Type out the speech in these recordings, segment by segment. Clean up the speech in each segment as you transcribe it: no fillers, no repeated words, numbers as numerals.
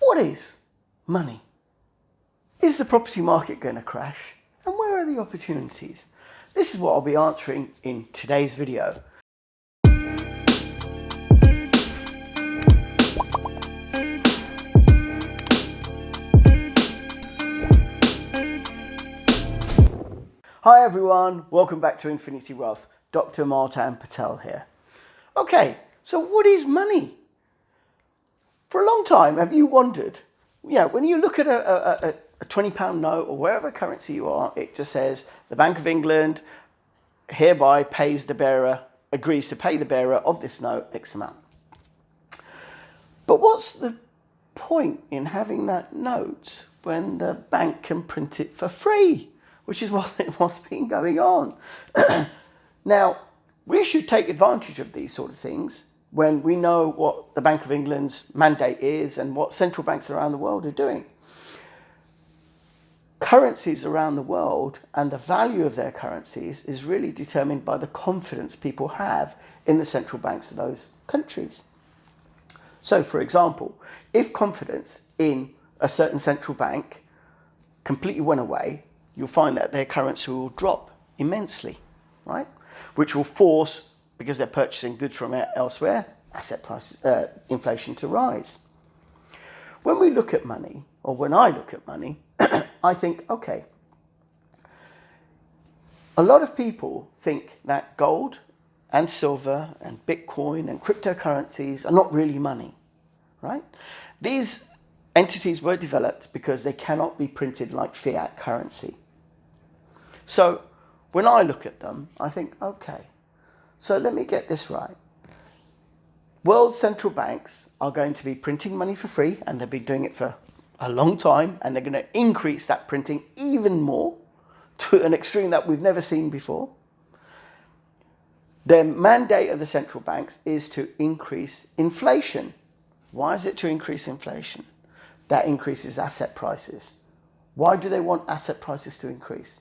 What is money? Is the property market going to crash? And where are the opportunities? This is what I'll be answering in today's video. Hi everyone, welcome back to Infinity Wealth. Dr. Martin Patel here. Okay, so what is money? For a long time, have you wondered, when you look at a £20 note or wherever currency you are, it just says the Bank of England hereby pays the bearer, agrees to pay the bearer of this note X amount. But what's the point in having that note when the bank can print it for free? Which is what's been going on. Now, we should take advantage of these sort of things when we know what the Bank of England's mandate is and what central banks around the world are doing. Currencies around the world and the value of their currencies is really determined by the confidence people have in the central banks of those countries. So, for example, if confidence in a certain central bank completely went away, you'll find that their currency will drop immensely, right? Which will force, because they're purchasing goods from elsewhere, asset price inflation to rise. When we look at money, or when I look at money, I think, okay, a lot of people think that gold and silver and Bitcoin and cryptocurrencies are not really money, right? These entities were developed because they cannot be printed like fiat currency. So when I look at them, I think, okay, so let me get this right. World central banks are going to be printing money for free, and they've been doing it for a long time, and they're going to increase that printing even more to an extreme that we've never seen before. The mandate of the central banks is to increase inflation. Why is it to increase inflation? That increases asset prices. Why do they want asset prices to increase?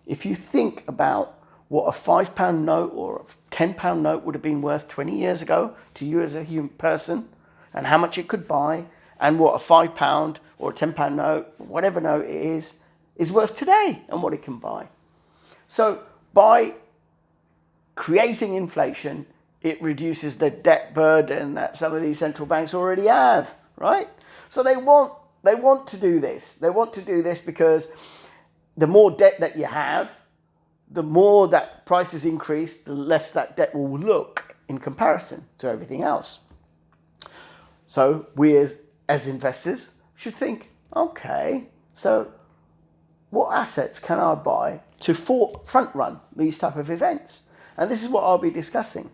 If you think about what a £5 note or a £10 note would have been worth 20 years ago to you as a human person, and how much it could buy, and what a £5 or a £10 note, whatever note it is worth today and what it can buy. So by creating inflation, it reduces the debt burden that some of these central banks already have, right? So they want to do this. They want to do this because the more debt that you have, the more that prices increase, the less that debt will look in comparison to everything else. So we as investors should think, okay, so what assets can I buy to front run these type of events? And this is what I'll be discussing.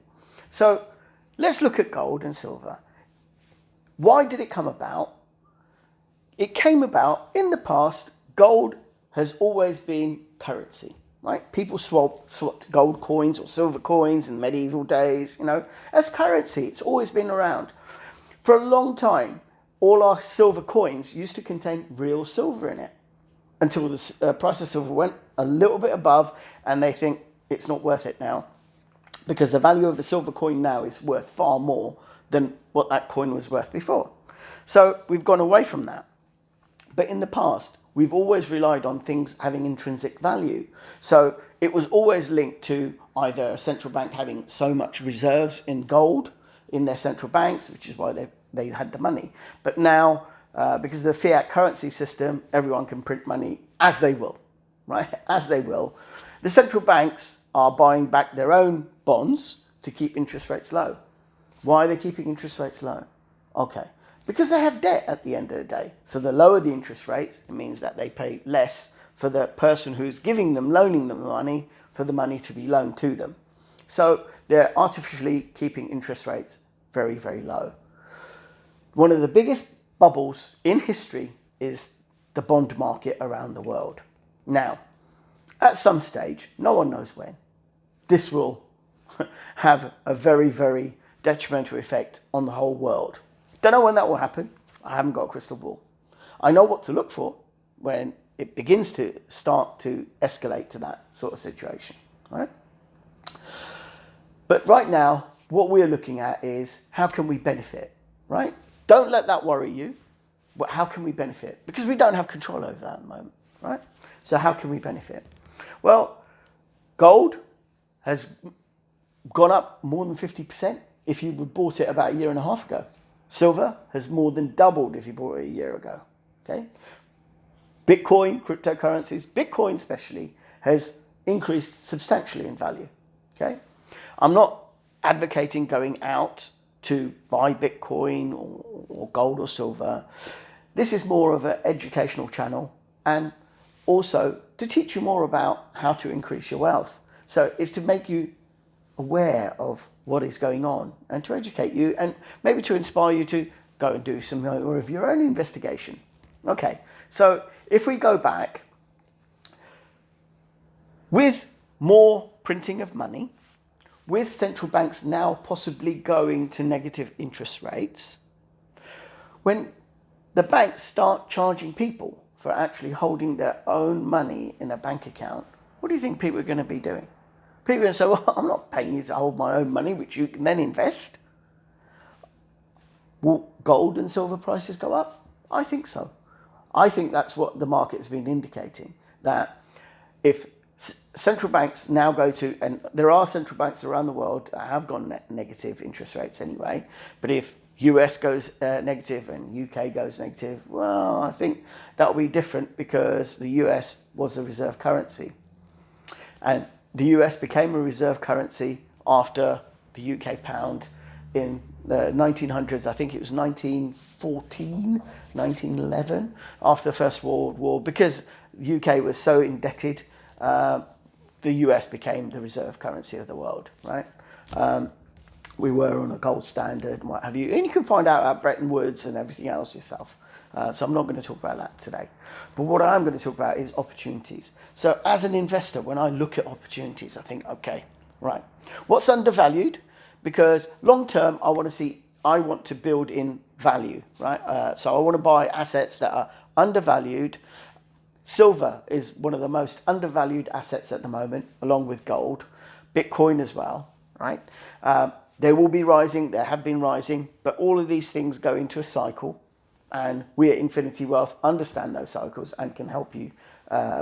So let's look at gold and silver. Why did it come about? It came about in the past. Gold has always been currency, right? People swapped gold coins or silver coins in medieval days, as currency. It's always been around. For a long time, all our silver coins used to contain real silver in it until the price of silver went a little bit above, and they think it's not worth it now because the value of a silver coin now is worth far more than what that coin was worth before. So we've gone away from that. But in the past, we've always relied on things having intrinsic value. So it was always linked to either a central bank having so much reserves in gold in their central banks, which is why they had the money. But now, because of the fiat currency system, everyone can print money as they will, right? As they will. The central banks are buying back their own bonds to keep interest rates low. Why are they keeping interest rates low? Okay. Because they have debt at the end of the day. So the lower the interest rates, it means that they pay less for the person who's loaning them the money, for the money to be loaned to them. So they're artificially keeping interest rates very, very low. One of the biggest bubbles in history is the bond market around the world. Now, at some stage, no one knows when, this will have a very, very detrimental effect on the whole world. Don't know when that will happen. I haven't got a crystal ball. I know what to look for when it begins to start to escalate to that sort of situation, right? But right now, what we're looking at is how can we benefit, right? Don't let that worry you. how can we benefit? Because we don't have control over that at the moment, right? So how can we benefit? Well, gold has gone up more than 50% if you bought it about a year and a half ago. Silver has more than doubled if you bought it a year ago. Okay. Bitcoin, cryptocurrencies, Bitcoin especially, has increased substantially in value. Okay. I'm not advocating going out to buy Bitcoin or gold or silver. This is more of an educational channel, and also to teach you more about how to increase your wealth. So it's to make you aware of what is going on and to educate you and maybe to inspire you to go and do some more of your own investigation. Okay, so if we go back, with more printing of money, with central banks now possibly going to negative interest rates, when the banks start charging people for actually holding their own money in a bank account, what do you think people are going to be doing? People are going to say, well, I'm not paying you to hold my own money, which you can then invest. Will gold and silver prices go up? I think so. I think that's what the market has been indicating, that if central banks now go to, and there are central banks around the world that have gone negative interest rates anyway, but if US goes negative and UK goes negative, well, I think that'll be different because the US was a reserve currency. And the US became a reserve currency after the UK pound in the 1900s. I think it was 1914, 1911, after the First World War. Because the UK was so indebted, the US became the reserve currency of the world, right? We were on a gold standard and what have you. And you can find out about Bretton Woods and everything else yourself. So I'm not going to talk about that today. But what I'm going to talk about is opportunities. So as an investor, when I look at opportunities, I think, okay, right, what's undervalued? Because long term, I want to build in value, right? So I want to buy assets that are undervalued. Silver is one of the most undervalued assets at the moment, along with gold. Bitcoin as well, right? They will be rising, they have been rising, but all of these things go into a cycle. And we at Infinity Wealth understand those cycles and can help you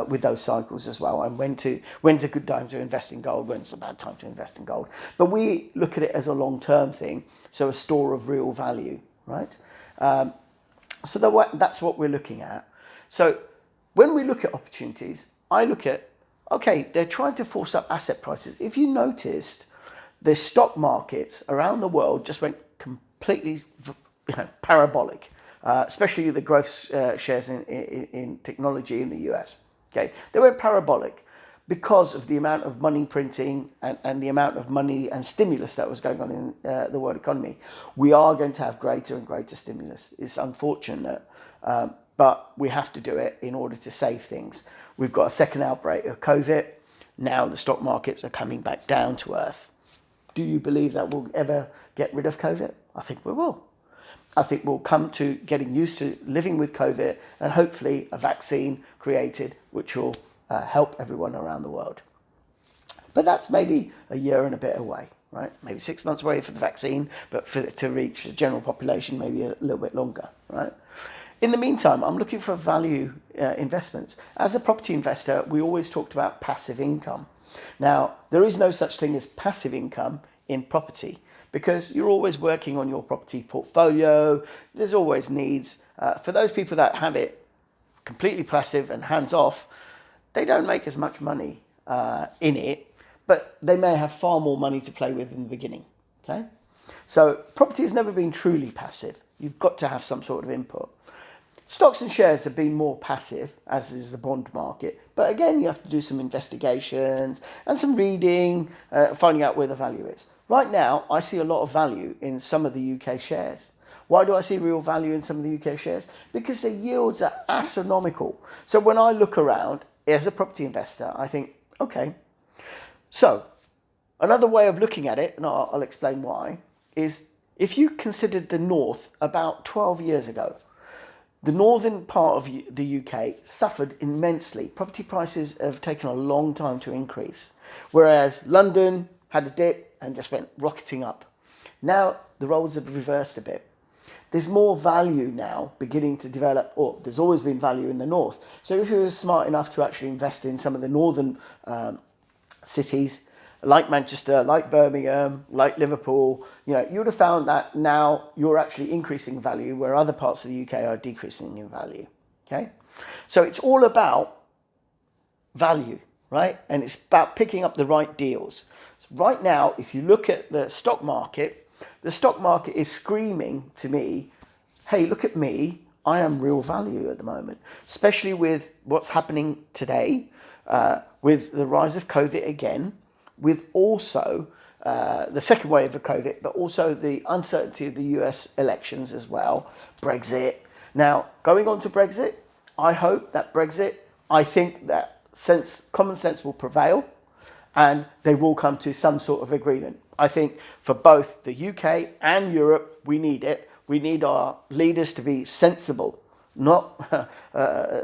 with those cycles as well. And when's a good time to invest in gold, when's a bad time to invest in gold. But we look at it as a long-term thing, so a store of real value, right? So that's what we're looking at. So when we look at opportunities, I look at, okay, they're trying to force up asset prices. If you noticed, the stock markets around the world just went completely parabolic. Especially the growth shares in technology in the US. Okay, they went parabolic because of the amount of money printing and the amount of money and stimulus that was going on in the world economy. We are going to have greater and greater stimulus. It's unfortunate, but we have to do it in order to save things. We've got a second outbreak of COVID. Now the stock markets are coming back down to earth. Do you believe that we'll ever get rid of COVID? I think we will. I think we'll come to getting used to living with COVID and hopefully a vaccine created which will help everyone around the world. But that's maybe a year and a bit away, right? Maybe 6 months away for the vaccine, but to reach the general population, maybe a little bit longer, right? In the meantime, I'm looking for value investments. As a property investor, we always talked about passive income. Now, there is no such thing as passive income in property, because you're always working on your property portfolio. There's always needs. For those people that have it completely passive and hands-off, they don't make as much money in it, but they may have far more money to play with in the beginning, okay? So property has never been truly passive. You've got to have some sort of input. Stocks and shares have been more passive, as is the bond market. But again, you have to do some investigations and some reading, finding out where the value is. Right now, I see a lot of value in some of the UK shares. Why do I see real value in some of the UK shares? Because the yields are astronomical. So when I look around as a property investor, I think, okay. So another way of looking at it, and I'll explain why, is if you considered the North about 12 years ago, the northern part of the UK suffered immensely. Property prices have taken a long time to increase, whereas London had a dip and just went rocketing up. Now the roles have reversed a bit. there's more value now beginning to develop, or there's always been value in the north. So if you were smart enough to actually invest in some of the northern cities, like Manchester, like Birmingham, like Liverpool, you would have found that now you're actually increasing value where other parts of the UK are decreasing in value. Okay, so it's all about value, right? And it's about picking up the right deals. So right now, if you look at the stock market is screaming to me, hey, look at me, I am real value at the moment, especially with what's happening today, with the rise of COVID again, with also the second wave of COVID, but also the uncertainty of the US elections as well, Brexit. Now, going on to Brexit, I think that common sense will prevail and they will come to some sort of agreement. I think for both the UK and Europe, we need it. We need our leaders to be sensible, not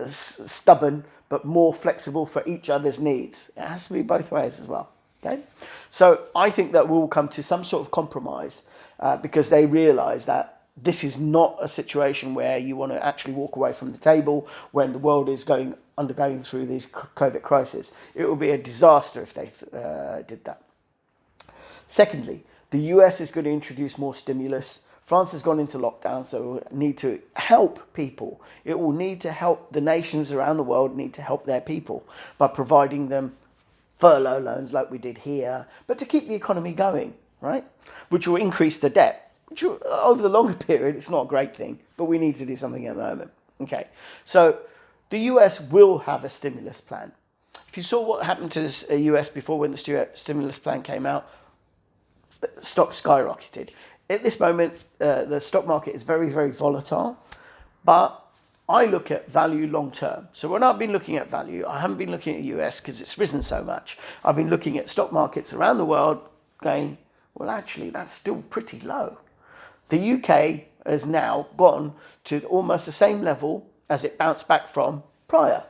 stubborn, but more flexible for each other's needs. It has to be both ways as well. Okay, so I think that we'll come to some sort of compromise because they realise that this is not a situation where you want to actually walk away from the table when the world is undergoing through these COVID crises. It would be a disaster if they did that. Secondly, the US is going to introduce more stimulus. France has gone into lockdown, so it will need to help people. It will need to help the nations around the world need to help their people by providing them furlough loans like we did here, but to keep the economy going, right? Which will increase the debt, which will, over the longer period, it's not a great thing, but we need to do something at the moment. Okay, so the US will have a stimulus plan. If you saw what happened to the US before when the stimulus plan came out, the stock skyrocketed. At this moment, the stock market is very, very volatile, but I look at value long term. So when I've been looking at value, I haven't been looking at US because it's risen so much. I've been looking at stock markets around the world going, well, actually, that's still pretty low. The UK has now gone to almost the same level as it bounced back from prior.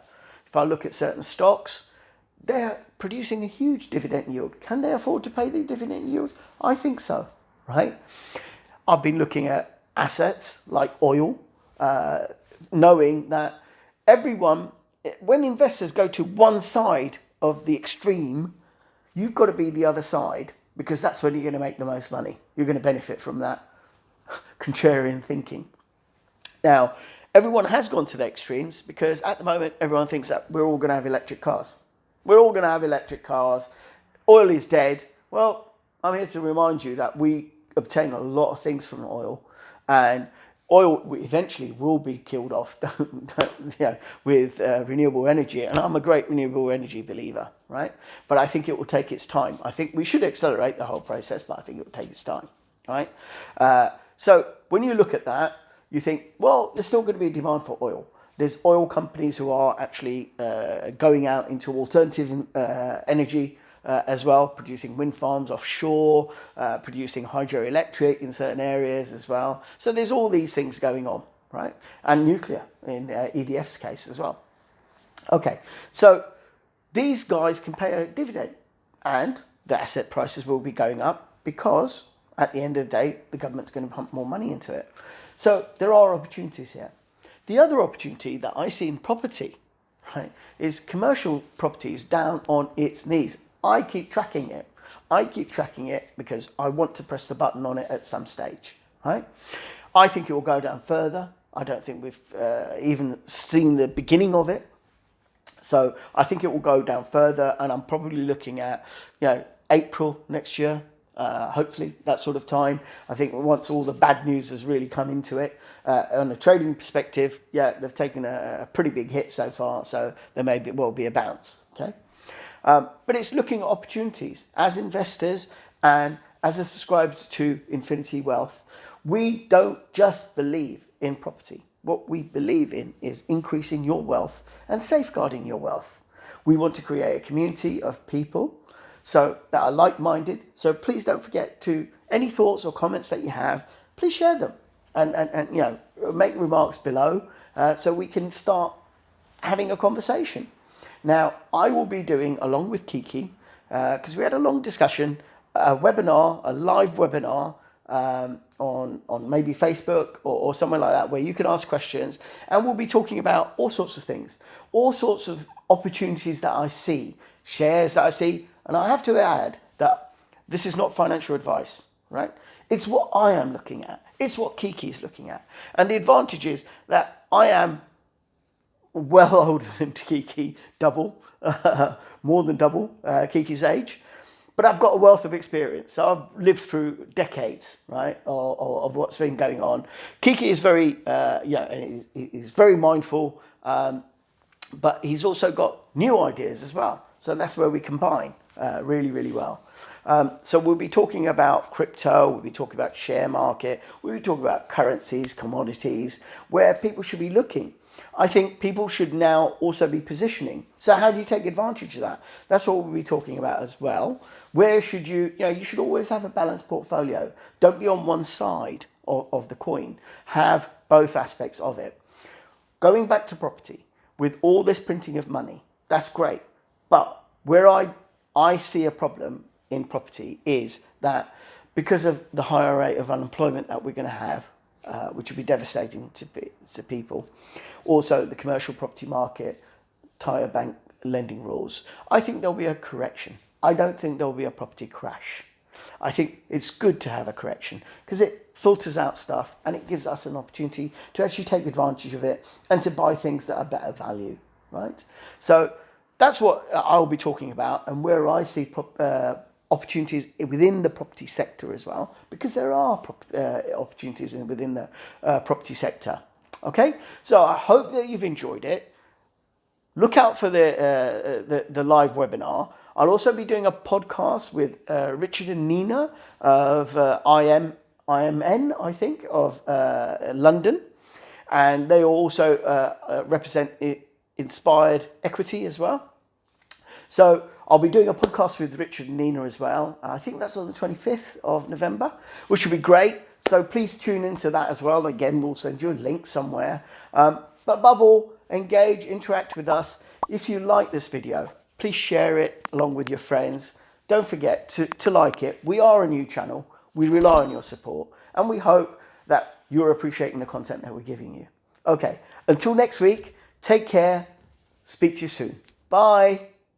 If I look at certain stocks, they're producing a huge dividend yield. Can they afford to pay the dividend yields? I think so, right? I've been looking at assets like oil, knowing that when investors go to one side of the extreme, you've got to be the other side because that's when you're going to make the most money. You're going to benefit from that contrarian thinking. Now, everyone has gone to the extremes because at the moment, everyone thinks that we're all going to have electric cars. We're all going to have electric cars. Oil is dead. Well, I'm here to remind you that we obtain a lot of things from oil, and oil eventually will be killed off with renewable energy. And I'm a great renewable energy believer, right? But I think it will take its time. I think we should accelerate the whole process, but I think it will take its time, right? So when you look at that, you think, well, there's still going to be a demand for oil. There's oil companies who are actually going out into alternative energy as well, producing wind farms offshore, producing hydroelectric in certain areas as well. So there's all these things going on, right? And nuclear in EDF's case as well. Okay, so these guys can pay a dividend and the asset prices will be going up because at the end of the day, the government's going to pump more money into it. So there are opportunities here. The other opportunity that I see in property, right, is commercial property is down on its knees. I keep tracking it. I keep tracking it because I want to press the button on it at some stage, right? I think it will go down further. I don't think we've even seen the beginning of it. So I think it will go down further, and I'm probably looking at, April next year, hopefully that sort of time. I think once all the bad news has really come into it, on a trading perspective, they've taken a pretty big hit so far, so there may be a bounce, okay? But it's looking at opportunities. As investors and as a subscriber to Infinity Wealth, we don't just believe in property. What we believe in is increasing your wealth and safeguarding your wealth. We want to create a community of people that are like-minded. So please don't forget to, any thoughts or comments that you have, please share them and make remarks below so we can start having a conversation. Now, I will be doing, along with Kiki, because we had a long discussion, a live webinar on maybe Facebook or somewhere like that, where you can ask questions, and we'll be talking about all sorts of things, all sorts of opportunities that I see, shares that I see. And I have to add that this is not financial advice, right? It's what I am looking at. It's what Kiki is looking at. And the advantage is that I am well older than Kiki, double, more than double Kiki's age. But I've got a wealth of experience. So I've lived through decades, right, of what's been going on. Kiki is very, he's very mindful, but he's also got new ideas as well. So that's where we combine really, really well. So we'll be talking about crypto, we'll be talking about share market, we'll be talking about currencies, commodities, where people should be looking. I think people should now also be positioning. So how do you take advantage of that? That's what we'll be talking about as well. Where should you should always have a balanced portfolio. Don't be on one side of the coin. Have both aspects of it. Going back to property, with all this printing of money, that's great. But where I see a problem in property is that because of the higher rate of unemployment that we're going to have, which will be devastating to people. Also, the commercial property market, tighter bank lending rules. I think there'll be a correction. I don't think there'll be a property crash. I think it's good to have a correction because it filters out stuff and it gives us an opportunity to actually take advantage of it and to buy things that are better value, right? So that's what I'll be talking about, and where I see opportunities within the property sector as well, because there are opportunities within the property sector. Okay, so I hope that you've enjoyed it. Look out for the live webinar. I'll also be doing a podcast with Richard and Nina of IMN, I think, of London, and they also represent Inspired Equity as well. So I'll be doing a podcast with Richard and Nina as well. I think that's on the 25th of November, which will be great. So please tune into that as well. Again, we'll send you a link somewhere. But above all, engage, interact with us. If you like this video, please share it along with your friends. Don't forget to like it. We are a new channel. We rely on your support. And we hope that you're appreciating the content that we're giving you. Okay, until next week, take care. Speak to you soon. Bye.